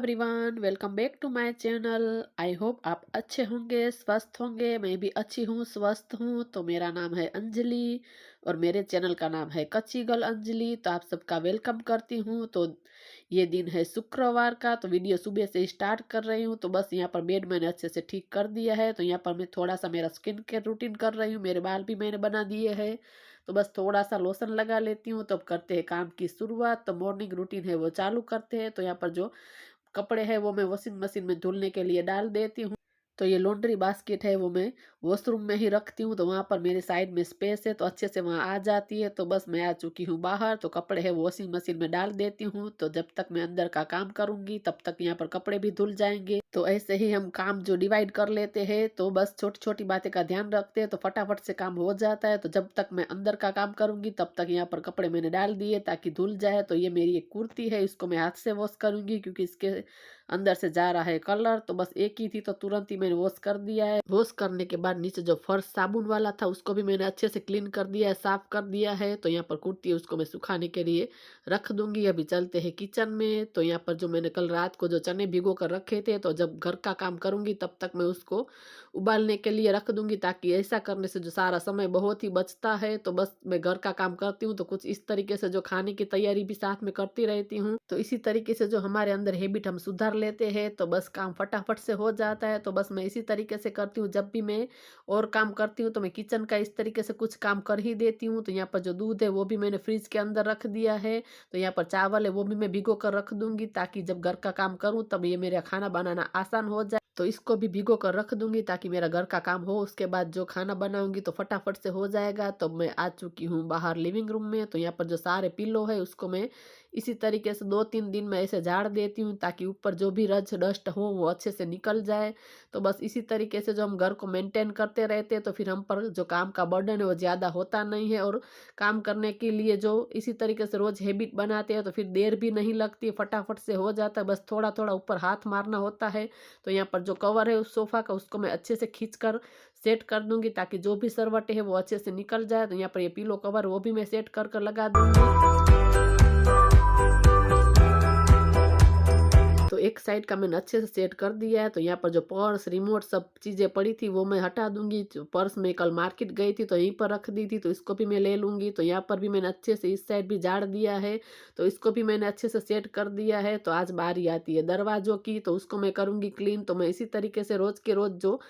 Everyone, welcome back to my channel. I hope आप अच्छे होंगे, स्वस्थ होंगे। मैं भी अच्छी हूँ, स्वस्थ हूँ। तो मेरा नाम है अंजलि और मेरे चैनल का नाम है कच्ची गर्ल अंजलि। तो आप सबका वेलकम करती हूँ। तो ये दिन है शुक्रवार का, तो वीडियो सुबह से स्टार्ट कर रही हूँ। तो बस यहाँ पर बेड मैंने अच्छे से ठीक कर दिया है। तो यहाँ पर मैं थोड़ा सा मेरा स्किन केयर रूटीन कर रही हूँ। मेरे बाल भी मैंने बना दिए हैं। तो बस थोड़ा सा लोशन लगा लेती हूँ। तो अब करते हैं काम की शुरुआत। तो मॉर्निंग रूटीन है वो चालू करते हैं। तो यहाँ पर जो कपड़े हैं वो मैं वॉशिंग मशीन में धुलने के लिए डाल देती हूँ। तो ये लॉन्ड्री बास्केट है वो मैं वॉशरूम में ही रखती हूँ। तो वहाँ पर मेरे साइड में स्पेस है, तो अच्छे से वहाँ आ जाती है। तो बस मैं आ चुकी हूँ बाहर। तो कपड़े है वॉशिंग मशीन में डाल देती हूँ। तो जब तक मैं अंदर का काम करूँगी तब तक यहाँ पर कपड़े भी धुल जाएंगे। तो ऐसे ही हम काम जो डिवाइड कर लेते हैं। तो बस छोटी छोटी बातें का ध्यान रखते हैं तो फटाफट से काम हो जाता है। तो जब तक मैं अंदर का काम करूँगी तब तक यहाँ पर कपड़े मैंने डाल दिए ताकि धुल जाए। तो ये मेरी एक कुर्ती है, इसको मैं हाथ से वॉश करूँगी क्योंकि इसके अंदर से जा रहा है कलर। तो बस एक ही थी तो तुरंत ही मैंने वॉश कर दिया है। वॉश करने के बाद नीचे जो फर्श साबुन वाला था उसको भी मैंने अच्छे से क्लीन कर दिया है, साफ कर दिया है। तो यहाँ पर कुर्ती है उसको मैं सुखाने के लिए रख दूंगी। अभी चलते हैं किचन में। तो यहाँ पर जो मैंने कल रात को जो चने भिगो कर रखे थे, तो जब घर का काम करूंगी तब तक मैं उसको उबालने के लिए रख दूंगी, ताकि ऐसा करने से जो सारा समय बहुत ही बचता है। तो बस मैं घर का काम करती हूँ तो कुछ इस तरीके से जो खाने की तैयारी भी साथ में करती रहती हूँ। तो इसी तरीके से जो हमारे अंदर हैबिट हम सुधार लेते हैं तो बस काम फटाफट से हो जाता है। तो बस मैं इसी तरीके से करती हूँ। जब भी मैं और काम करती हूँ तो मैं किचन का इस तरीके से कुछ काम कर ही देती हूँ। तो यहाँ पर जो दूध है वो भी मैंने फ्रिज के अंदर रख दिया है। तो यहाँ पर चावल है वो भी मैं भिगो कर रख दूंगी, ताकि जब घर का काम करूँ तब ये मेरा खाना बनाना आसान हो जाए। तो इसको भी भिगो कर रख दूंगी ताकि मेरा घर का काम हो, उसके बाद जो खाना बनाऊंगी तो फटाफट से हो जाएगा। तो मैं आ चुकी हूँ बाहर लिविंग रूम में। तो यहाँ पर जो सारे पिल्लो है उसको मैं इसी तरीके से 2-3 दिन में ऐसे झाड़ देती हूँ, ताकि ऊपर जो भी रच डस्ट हो वो अच्छे से निकल जाए। तो बस इसी तरीके से जो हम घर को मेंटेन करते रहते हैं तो फिर हम पर जो काम का बर्डन है वो ज़्यादा होता नहीं है। और काम करने के लिए जो इसी तरीके से रोज़ हैबिट बनाते हैं तो फिर देर भी नहीं लगती, फटाफट से हो जाता है। बस थोड़ा थोड़ा ऊपर हाथ मारना होता है। तो यहाँ पर जो कवर है उस सोफ़ा का उसको मैं अच्छे से खींच कर सेट कर दूंगी, ताकि जो भी सरवटे है वो अच्छे से निकल जाए। तो यहाँ पर ये पिलो कवर वो भी मैं सेट कर लगा दूंगी। तो एक साइड का मैंने अच्छे से सेट कर दिया है। तो यहाँ पर जो पर्स रिमोट सब चीज़ें पड़ी थी वो मैं हटा दूंगी। जो पर्स में कल मार्केट गई थी तो यहीं पर रख दी थी, तो इसको भी मैं ले लूँगी। तो यहाँ पर भी मैंने अच्छे से इस साइड भी झाड़ दिया है, तो इसको भी मैंने अच्छे से सेट कर दिया है। तो आज बारी आती है दरवाज़ों की, तो उसको मैं करूँगी क्लीन। तो मैं इसी तरीके से रोज़ के रोज़ जो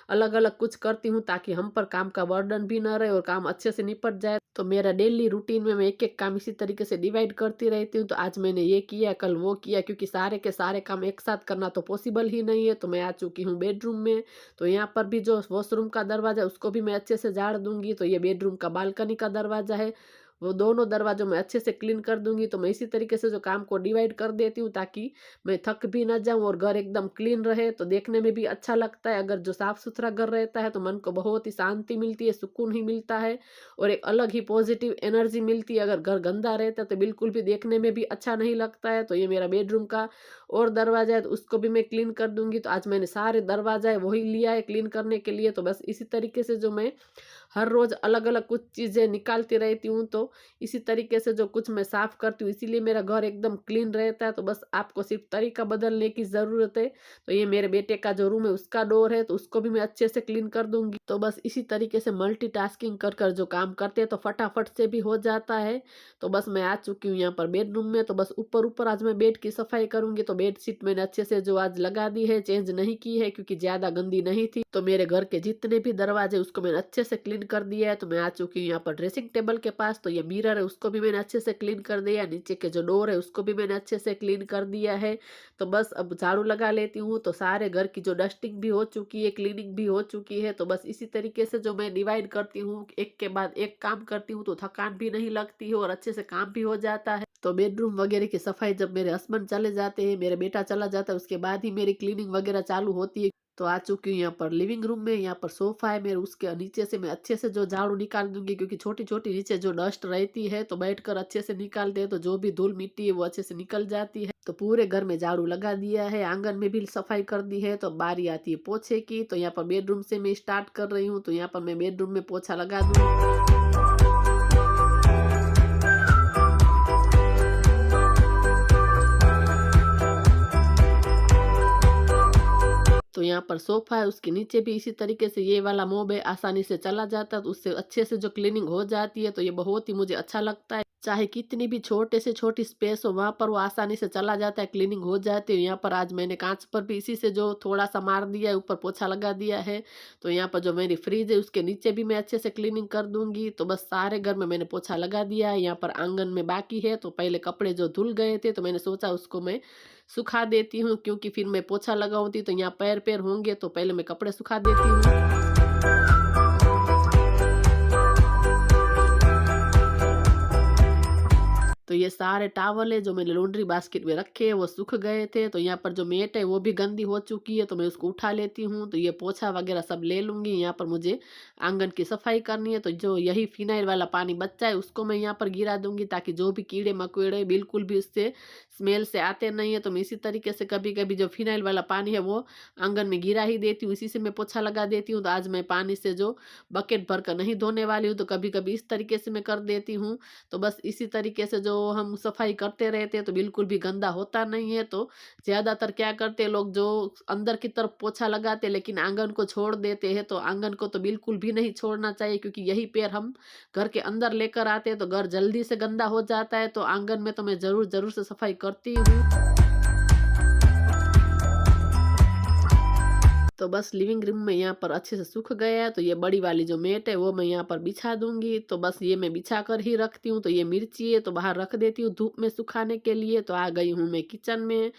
अलग अलग कुछ करती हूँ, ताकि हम पर काम का बर्डन भी ना रहे और काम अच्छे से निपट जाए। तो मेरा डेली रूटीन में मैं एक एक काम इसी तरीके से डिवाइड करती रहती हूँ। तो आज मैंने ये किया, कल वो किया, क्योंकि सारे के सारे काम एक साथ करना तो पॉसिबल ही नहीं है। तो मैं आ चुकी हूँ बेडरूम में। तो यहाँ पर भी जो वॉशरूम का दरवाज़ा उसको भी मैं अच्छे से झाड़ दूंगी। तो ये बेडरूम का बालकनी का दरवाज़ा है, वो दोनों दरवाज़ों में अच्छे से क्लीन कर दूंगी। तो मैं इसी तरीके से जो काम को डिवाइड कर देती हूँ, ताकि मैं थक भी ना जाऊँ और घर एकदम क्लीन रहे। तो देखने में भी अच्छा लगता है। अगर जो साफ़ सुथरा घर रहता है तो मन को बहुत ही शांति मिलती है, सुकून ही मिलता है और एक अलग ही पॉजिटिव एनर्जी मिलती है। अगर घर गंदा रहता है तो बिल्कुल भी देखने में भी अच्छा नहीं लगता है। तो ये मेरा बेडरूम का और दरवाज़ा है, तो उसको भी मैं क्लीन कर दूंगी। तो आज मैंने सारे दरवाजा है वही लिया है क्लीन करने के लिए। तो बस इसी तरीके से जो मैं हर रोज़ अलग अलग कुछ चीज़ें निकालती रहती हूँ। तो इसी तरीके से जो कुछ मैं साफ़ करती हूँ इसीलिए मेरा घर एकदम क्लीन रहता है। तो बस आपको सिर्फ तरीका बदलने की ज़रूरत है। तो ये मेरे बेटे का जो रूम है उसका डोर है, तो उसको भी मैं अच्छे से क्लीन कर दूंगी। तो बस इसी तरीके से मल्टीटास्किंग कर कर जो काम करते हैं तो फटाफट से भी हो जाता है। तो बस मैं आ चुकी हूँ यहाँ पर बेडरूम में। तो बस ऊपर ऊपर आज मैं बेड की सफाई करूंगी। तो बेडशीट मैंने अच्छे से जो आज लगा दी है, चेंज नहीं की है क्योंकि ज़्यादा गंदी नहीं थी। तो मेरे घर के जितने भी दरवाजे उसको मैंने अच्छे से क्लीन कर दिया है। तो मैं आ चुकी हूँ यहाँ पर ड्रेसिंग टेबल के पास। तो ये मिरर है उसको भी मैंने अच्छे से क्लीन कर दिया, नीचे के जो डोर है उसको भी मैंने अच्छे से क्लीन कर दिया है। तो बस अब झाड़ू लगा लेती हूँ। तो सारे घर की जो डस्टिंग भी हो चुकी है, क्लीनिंग भी हो चुकी है। तो बस इसी तरीके से जो मैं डिवाइड करती हूँ, एक के बाद एक काम करती हूँ, तो थकान भी नहीं लगती है और अच्छे से काम भी हो जाता है। तो बेडरूम वगैरह की सफाई जब मेरे हस्बैंड चले जाते हैं, मेरा बेटा चला जाता है, उसके बाद ही मेरी क्लीनिंग वगैरह चालू होती है। तो आ चुकी हूँ यहाँ पर लिविंग रूम में। यहाँ पर सोफा है मेरे, उसके नीचे से मैं अच्छे से जो झाड़ू निकाल दूंगी, क्योंकि छोटी छोटी नीचे जो डस्ट रहती है तो बैठकर अच्छे से निकालते हैं तो जो भी धूल मिट्टी है वो अच्छे से निकल जाती है। तो पूरे घर में झाड़ू लगा दिया है, आंगन में भी सफाई कर दी है। तो बारी आती है पोछे की। तो यहाँ पर बेडरूम से मैं स्टार्ट कर रही हूँ। तो यहाँ पर मैं बेडरूम में पोछा लगा दूंगी। पर सोफ़ा है उसके नीचे भी इसी तरीके से ये वाला मोब है, आसानी से चला जाता है, तो उससे अच्छे से जो क्लीनिंग हो जाती है, तो ये बहुत ही मुझे अच्छा लगता है। चाहे कितनी भी छोटे से छोटी स्पेस हो वहाँ पर वो आसानी से चला जाता है, क्लीनिंग हो जाती है। यहाँ पर आज मैंने काँच पर भी इसी से जो थोड़ा-सा मार दिया है, ऊपर पोछा लगा दिया है। तो यहाँ पर जो मेरी फ्रिज है उसके नीचे भी मैं अच्छे से क्लीनिंग कर दूँगी। तो बस सारे घर में मैंने पोछा लगा दिया है। यहाँ पर आँगन में बाकी है, तो पहले कपड़े जो धुल गए थे तो मैंने सोचा उसको मैं सुखा देती हूँ, क्योंकि फिर मैं पोछा लगाऊँगी तो यहाँ पैर-पैर होंगे, तो पहले मैं कपड़े सुखा देती हूँ। तो ये सारे टॉवल है जो मैंने लॉन्ड्री बास्केट में रखे हैं वो सूख गए थे। तो यहाँ पर जो मैट है वो भी गंदी हो चुकी है, तो मैं उसको उठा लेती हूँ। तो ये पोछा वगैरह सब ले लूँगी। यहाँ पर मुझे आंगन की सफाई करनी है, तो जो यही फिनाइल वाला पानी बचा है उसको मैं यहाँ पर गिरा दूँगी, ताकि जो भी कीड़े मकोड़े बिल्कुल भी उससे स्मेल से आते नहीं है। तो मैं इसी तरीके से कभी-कभी जो फिनाइल वाला पानी है वो आंगन में गिरा ही देती हूँ, इसी से मैं पोछा लगा देती हूँ। तो आज मैं पानी से जो बकेट भरकर नहीं धोने वाली हूँ, तो कभी-कभी इस तरीके से मैं कर देती हूँ। तो बस इसी तरीके से जो हम सफाई करते रहते हैं तो बिल्कुल भी गंदा होता नहीं है। तो ज़्यादातर क्या करते हैं लोग, जो अंदर की तरफ पोछा लगाते हैं लेकिन आंगन को छोड़ देते हैं। तो आंगन को तो बिल्कुल भी नहीं छोड़ना चाहिए, क्योंकि यही पैर हम घर के अंदर लेकर आते हैं तो घर जल्दी से गंदा हो जाता है। तो आंगन में तो मैं ज़रूर से सफाई करती हूँ। तो बस लिविंग रूम में यहाँ पर अच्छे से सूख गया है। तो ये बड़ी वाली जो मैट है वो मैं यहाँ पर बिछा दूंगी। तो बस ये मैं बिछा कर ही रखती हूँ। तो ये मिर्ची है तो बाहर रख देती हूँ धूप में सुखाने के लिए। तो आ गई हूँ मैं किचन में।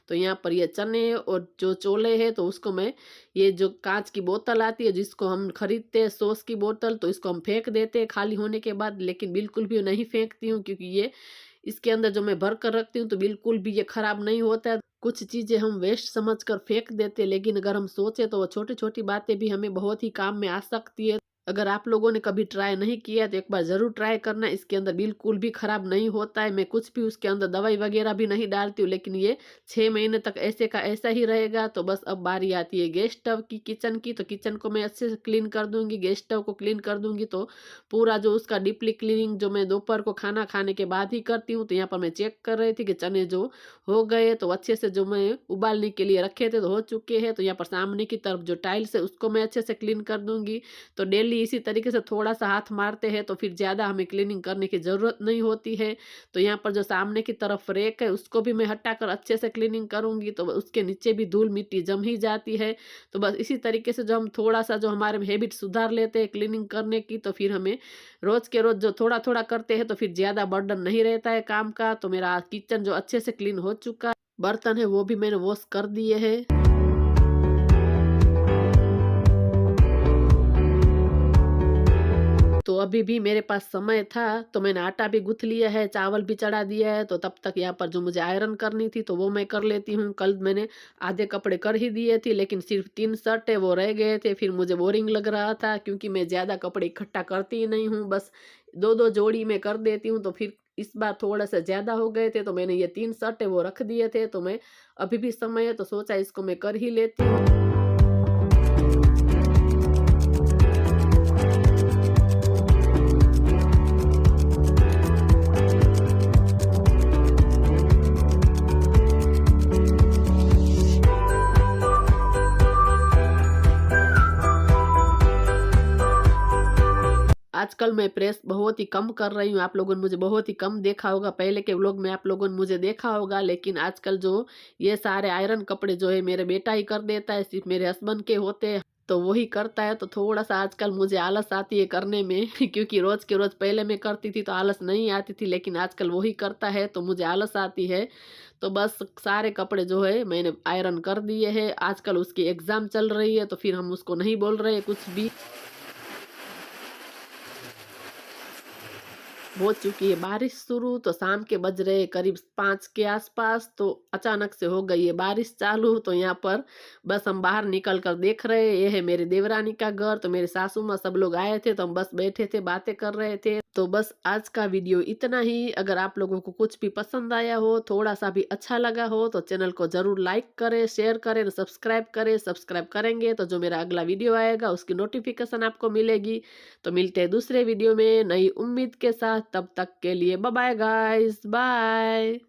तो यहाँ पर ये चने और जो चोले हैं तो उसको मैं, ये जो कांच की बोतल आती है जिसको हम खरीदते हैं सॉस की बोतल, तो इसको हम फेंक देते हैं खाली होने के बाद, लेकिन बिल्कुल भी नहीं फेंकती हूँ, क्योंकि ये इसके अंदर जो मैं भर कर रखती हूँ तो बिल्कुल भी ये खराब नहीं होता है। कुछ चीज़ें हम वेस्ट समझकर फेंक देते हैं, लेकिन अगर हम सोचें तो वो छोटी-छोटी बातें भी हमें बहुत ही काम में आ सकती है। अगर आप लोगों ने कभी ट्राई नहीं किया तो एक बार ज़रूर ट्राई करना, इसके अंदर बिल्कुल भी खराब नहीं होता है। मैं कुछ भी उसके अंदर दवाई वगैरह भी नहीं डालती हूँ, लेकिन ये 6 महीने तक ऐसे का ऐसा ही रहेगा। तो बस अब बारी आती है गैस स्टव की, किचन की। तो किचन को मैं अच्छे से क्लीन कर दूँगी, गैस स्टव को क्लीन कर दूँगी। तो पूरा जो उसका डीपली क्लीनिंग जो मैं दोपहर को खाना खाने के बाद ही करती हूँ। तो यहाँ पर मैं चेक कर रही थी कि चने जो हो गए, तो अच्छे से जो मैं उबालने के लिए रखे थे तो हो चुके हैं। तो यहाँ पर सामने की तरफ जो टाइल्स है उसको मैं अच्छे से क्लीन कर दूँगी। तो डेली इसी तरीके से थोड़ा-सा हाथ मारते हैं तो फिर ज़्यादा हमें क्लीनिंग करने की ज़रूरत नहीं होती है। तो यहाँ पर जो सामने की तरफ रैक है उसको भी मैं हटाकर अच्छे से क्लीनिंग करूँगी, तो उसके नीचे भी धूल-मिट्टी जम ही जाती है। तो बस इसी तरीके से जो हम थोड़ा-सा जो हमारे में हैबिट सुधार लेते हैं क्लीनिंग करने की, तो फिर हमें रोज़ के रोज़ जो थोड़ा-थोड़ा करते हैं तो फिर ज़्यादा बर्डन नहीं रहता है काम का। तो मेरा किचन जो अच्छे से क्लीन हो चुका है, बर्तन है वो भी मैंने वॉश कर दिए हैं। तो अभी भी मेरे पास समय था तो मैंने आटा भी गूँथ लिया है, चावल भी चढ़ा दिया है। तो तब तक यहाँ पर जो मुझे आयरन करनी थी तो वो मैं कर लेती हूँ। कल मैंने आधे कपड़े कर ही दिए थे, लेकिन सिर्फ 3 शर्ट है वो रह गए थे। फिर मुझे बोरिंग लग रहा था, क्योंकि मैं ज़्यादा कपड़े इकट्ठा करती ही नहीं हूँ, बस 2-2 जोड़ी में कर देती हूँ। तो फिर इस बार थोड़ा-सा ज़्यादा हो गए थे तो मैंने ये 3 शर्ट है वो रख दिए थे। तो मैं अभी भी समय है तो सोचा इसको मैं कर ही लेती हूँ। आजकल मैं प्रेस बहुत ही कम कर रही हूँ, आप लोगों ने मुझे बहुत ही कम देखा होगा। पहले के व्लॉग में आप लोगों ने मुझे देखा होगा, लेकिन आजकल जो ये सारे आयरन कपड़े जो है मेरे बेटा ही कर देता है, सिर्फ मेरे हस्बैंड के होते हैं तो वो ही करता है। तो थोड़ा-सा आजकल मुझे आलस आती है करने में क्योंकि रोज़ के रोज़ पहले मैं करती थी तो आलस नहीं आती थी, लेकिन आजकल वो ही करता है तो मुझे आलस आती है। तो बस सारे कपड़े जो है मैंने आयरन कर दिए हैं। आजकल उसकी एग्ज़ाम चल रही है तो फिर हम उसको नहीं बोल रहे कुछ भी। हो चुकी है बारिश शुरू, तो शाम के बज रहे करीब 5 के आसपास। तो अचानक से हो गई है बारिश चालू। तो यहाँ पर बस हम बाहर निकल कर देख रहे हैं, ये है मेरी देवरानी का घर। तो मेरे सासू माँ सब लोग आए थे तो हम बस बैठे थे बातें कर रहे थे। तो बस आज का वीडियो इतना ही। अगर आप लोगों को कुछ भी पसंद आया हो, थोड़ा सा भी अच्छा लगा हो, तो चैनल को जरूर लाइक करें, शेयर करें, सब्सक्राइब करें। सब्सक्राइब करेंगे तो जो मेरा अगला वीडियो आएगा उसकी नोटिफिकेशन आपको मिलेगी। तो मिलते हैं दूसरे वीडियो में नई उम्मीद के साथ। तब तक के लिए बाय बाय गाइस, बाय।